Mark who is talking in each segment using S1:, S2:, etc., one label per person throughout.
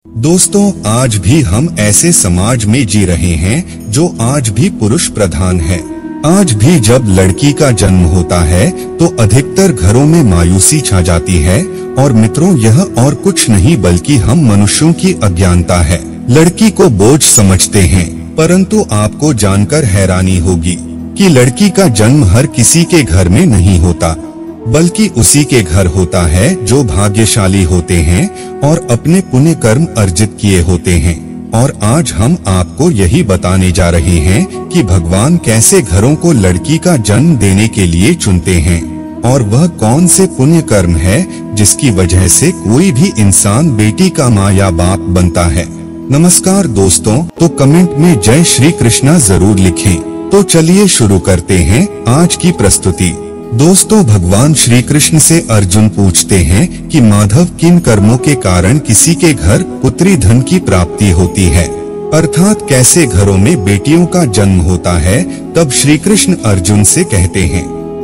S1: दोस्तों, आज भी हम ऐसे समाज में जी रहे हैं जो आज भी पुरुष प्रधान है। आज भी जब लड़की का जन्म होता है तो अधिकतर घरों में मायूसी छा जाती है। और मित्रों, यह और कुछ नहीं बल्कि हम मनुष्यों की अज्ञानता है। लड़की को बोझ समझते हैं, परंतु आपको जानकर हैरानी होगी कि लड़की का जन्म हर किसी के घर में नहीं होता, बल्कि उसी के घर होता है जो भाग्यशाली होते हैं और अपने पुण्य कर्म अर्जित किए होते हैं। और आज हम आपको यही बताने जा रहे हैं कि भगवान कैसे घरों को लड़की का जन्म देने के लिए चुनते हैं और वह कौन से पुण्य कर्म है जिसकी वजह से कोई भी इंसान बेटी का माँ या बाप बनता है। नमस्कार दोस्तों, तो कमेंट में जय श्री कृष्णा जरूर लिखें। तो चलिए शुरू करते हैं आज की प्रस्तुति। दोस्तों, भगवान श्री कृष्ण से अर्जुन पूछते हैं कि माधव, किन कर्मों के कारण किसी के घर पुत्री धन की प्राप्ति होती है, अर्थात कैसे घरों में बेटियों का जन्म होता है। तब श्री कृष्ण अर्जुन से कहते हैं,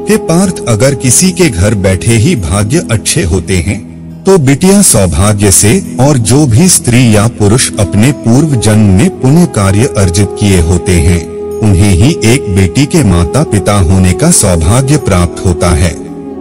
S1: हे पार्थ, अगर किसी के घर बैठे ही भाग्य अच्छे होते हैं तो बिटिया सौभाग्य से, और जो भी स्त्री या पुरुष अपने पूर्व जन्म में पुण्य कार्य अर्जित किए होते हैं उन्हें ही एक बेटी के माता पिता होने का सौभाग्य प्राप्त होता है।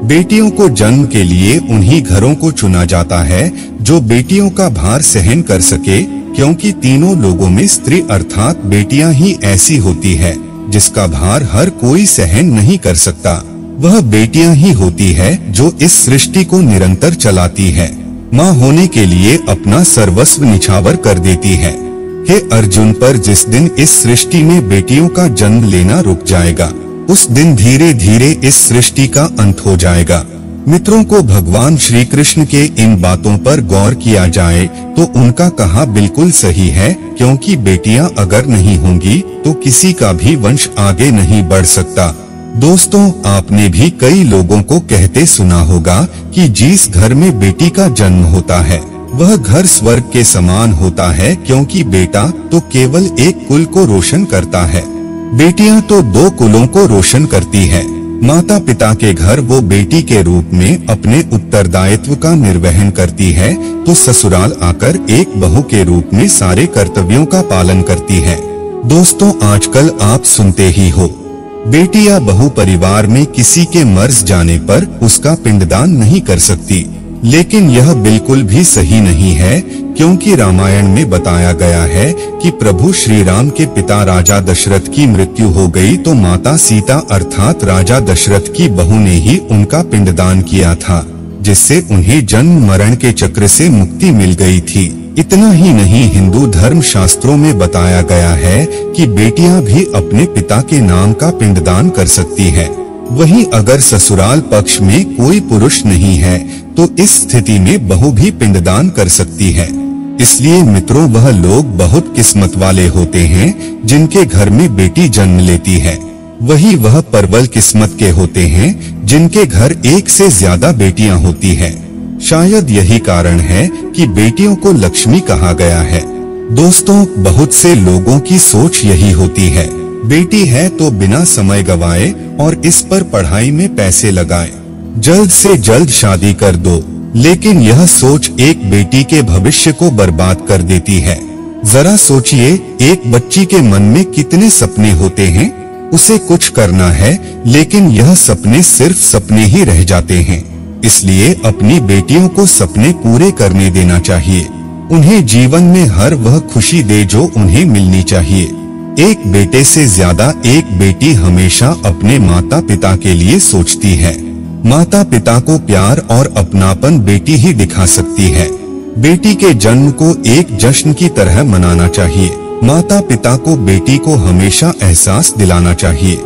S1: बेटियों को जन्म के लिए उन्हीं घरों को चुना जाता है जो बेटियों का भार सहन कर सके, क्योंकि तीनों लोगों में स्त्री अर्थात बेटियां ही ऐसी होती है जिसका भार हर कोई सहन नहीं कर सकता। वह बेटियां ही होती है जो इस सृष्टि को निरंतर चलाती है, माँ होने के लिए अपना सर्वस्व निछावर कर देती है। हे अर्जुन, पर जिस दिन इस सृष्टि में बेटियों का जन्म लेना रुक जाएगा, उस दिन धीरे धीरे इस सृष्टि का अंत हो जाएगा। मित्रों को भगवान श्री कृष्ण के इन बातों पर गौर किया जाए तो उनका कहा बिल्कुल सही है, क्योंकि बेटियां अगर नहीं होंगी तो किसी का भी वंश आगे नहीं बढ़ सकता। दोस्तों, आपने भी कई लोगों को कहते सुना होगा कि जिस घर में बेटी का जन्म होता है वह घर स्वर्ग के समान होता है, क्योंकि बेटा तो केवल एक कुल को रोशन करता है, बेटियां तो दो कुलों को रोशन करती है। माता पिता के घर वो बेटी के रूप में अपने उत्तरदायित्व का निर्वहन करती है, तो ससुराल आकर एक बहू के रूप में सारे कर्तव्यों का पालन करती है। दोस्तों, आजकल आप सुनते ही हो, बेटी या बहू परिवार में किसी के मर जाने पर उसका पिंडदान नहीं कर सकती, लेकिन यह बिल्कुल भी सही नहीं है, क्योंकि रामायण में बताया गया है कि प्रभु श्री राम के पिता राजा दशरथ की मृत्यु हो गई तो माता सीता अर्थात राजा दशरथ की बहू ने ही उनका पिंडदान किया था, जिससे उन्हें जन्म मरण के चक्र से मुक्ति मिल गई थी। इतना ही नहीं, हिंदू धर्म शास्त्रों में बताया गया है कि बेटियां भी अपने पिता के नाम का पिंडदान कर सकती है। वहीं अगर ससुराल पक्ष में कोई पुरुष नहीं है तो इस स्थिति में बहू भी पिंडदान कर सकती है। इसलिए मित्रों, वह लोग बहुत किस्मत वाले होते हैं जिनके घर में बेटी जन्म लेती है। वही वह परवल किस्मत के होते हैं जिनके घर एक से ज्यादा बेटियां होती है। शायद यही कारण है कि बेटियों को लक्ष्मी कहा गया है। दोस्तों, बहुत से लोगों की सोच यही होती है, बेटी है तो बिना समय गवाए और इस पर पढ़ाई में पैसे लगाए, जल्द से जल्द शादी कर दो। लेकिन यह सोच एक बेटी के भविष्य को बर्बाद कर देती है। जरा सोचिए, एक बच्ची के मन में कितने सपने होते हैं, उसे कुछ करना है लेकिन यह सपने सिर्फ सपने ही रह जाते हैं। इसलिए अपनी बेटियों को सपने पूरे करने देना चाहिए, उन्हें जीवन में हर वह खुशी दे जो उन्हें मिलनी चाहिए। एक बेटे से ज्यादा एक बेटी हमेशा अपने माता पिता के लिए सोचती है। माता पिता को प्यार और अपनापन बेटी ही दिखा सकती है। बेटी के जन्म को एक जश्न की तरह मनाना चाहिए। माता पिता को बेटी को हमेशा एहसास दिलाना चाहिए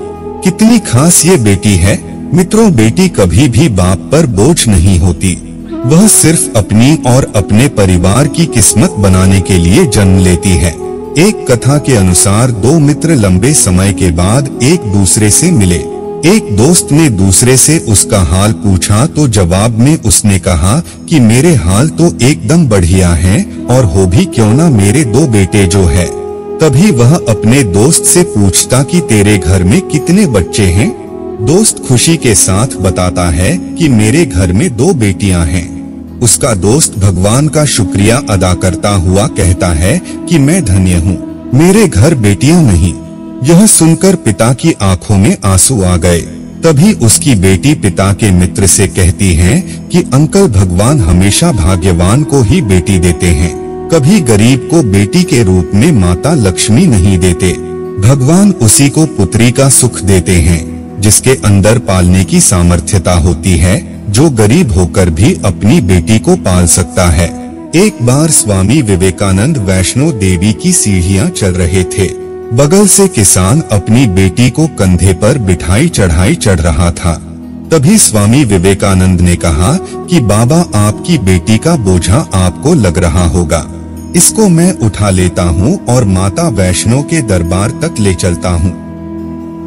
S1: कितनी खास ये बेटी है। मित्रों, बेटी कभी भी बाप पर बोझ नहीं होती, वह सिर्फ अपनी और अपने परिवार की किस्मत बनाने के लिए जन्म लेती है। एक कथा के अनुसार दो मित्र लंबे समय के बाद एक दूसरे से मिले। एक दोस्त ने दूसरे से उसका हाल पूछा तो जवाब में उसने कहा कि मेरे हाल तो एकदम बढ़िया हैं, और हो भी क्यों ना मेरे दो बेटे जो है। तभी वह अपने दोस्त से पूछता कि तेरे घर में कितने बच्चे हैं। दोस्त खुशी के साथ बताता है कि मेरे घर में दो बेटियां हैं। उसका दोस्त भगवान का शुक्रिया अदा करता हुआ कहता है कि मैं धन्य हूँ, मेरे घर बेटियां नहीं। यह सुनकर पिता की आंखों में आंसू आ गए। तभी उसकी बेटी पिता के मित्र से कहती है कि अंकल, भगवान हमेशा भाग्यवान को ही बेटी देते हैं, कभी गरीब को बेटी के रूप में माता लक्ष्मी नहीं देते। भगवान उसी को पुत्री का सुख देते हैं जिसके अंदर पालने की सामर्थ्यता होती है, जो गरीब होकर भी अपनी बेटी को पाल सकता है। एक बार स्वामी विवेकानंद वैष्णो देवी की सीढ़ियां चल रहे थे। बगल से किसान अपनी बेटी को कंधे पर बिठाई चढ़ाई चढ़ रहा था। तभी स्वामी विवेकानंद ने कहा कि बाबा, आपकी बेटी का बोझा आपको लग रहा होगा, इसको मैं उठा लेता हूँ और माता वैष्णो के दरबार तक ले चलता हूँ।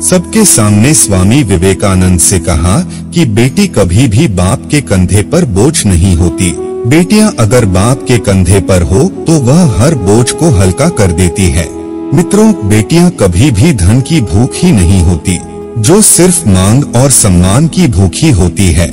S1: सबके सामने स्वामी विवेकानंद से कहा कि बेटी कभी भी बाप के कंधे पर बोझ नहीं होती। बेटियां अगर बाप के कंधे पर हो तो वह हर बोझ को हल्का कर देती है। मित्रों, बेटियां कभी भी धन की भूख ही नहीं होती, जो सिर्फ मांग और सम्मान की भूखी होती है।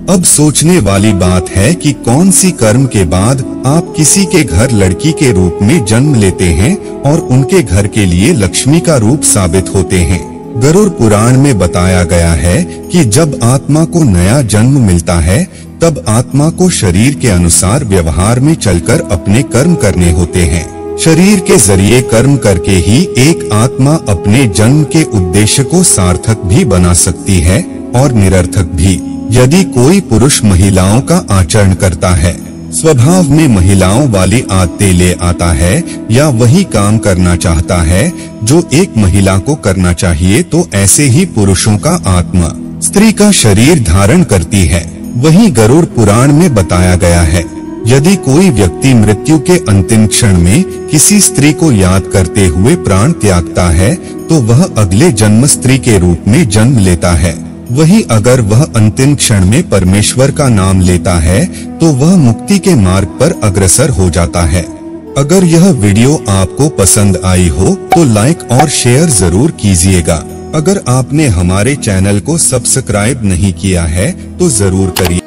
S1: अब सोचने वाली बात है कि कौन सी कर्म के बाद आप किसी के घर लड़की के रूप में जन्म लेते हैं और उनके घर के लिए लक्ष्मी का रूप साबित होते हैं। गरुड़ पुराण में बताया गया है कि जब आत्मा को नया जन्म मिलता है तब आत्मा को शरीर के अनुसार व्यवहार में चलकर अपने कर्म करने होते हैं। शरीर के जरिए कर्म करके ही एक आत्मा अपने जन्म के उद्देश्य को सार्थक भी बना सकती है और निरर्थक भी। यदि कोई पुरुष महिलाओं का आचरण करता है, स्वभाव में महिलाओं वाली आदतें ले आता है या वही काम करना चाहता है जो एक महिला को करना चाहिए, तो ऐसे ही पुरुषों का आत्मा स्त्री का शरीर धारण करती है। वही गरुड़ पुराण में बताया गया है, यदि कोई व्यक्ति मृत्यु के अंतिम क्षण में किसी स्त्री को याद करते हुए प्राण त्यागता है तो वह अगले जन्म स्त्री के रूप में जन्म लेता है। वही अगर वह अंतिम क्षण में परमेश्वर का नाम लेता है तो वह मुक्ति के मार्ग पर अग्रसर हो जाता है। अगर यह वीडियो आपको पसंद आई हो तो लाइक और शेयर जरूर कीजिएगा। अगर आपने हमारे चैनल को सब्सक्राइब नहीं किया है तो जरूर करिए।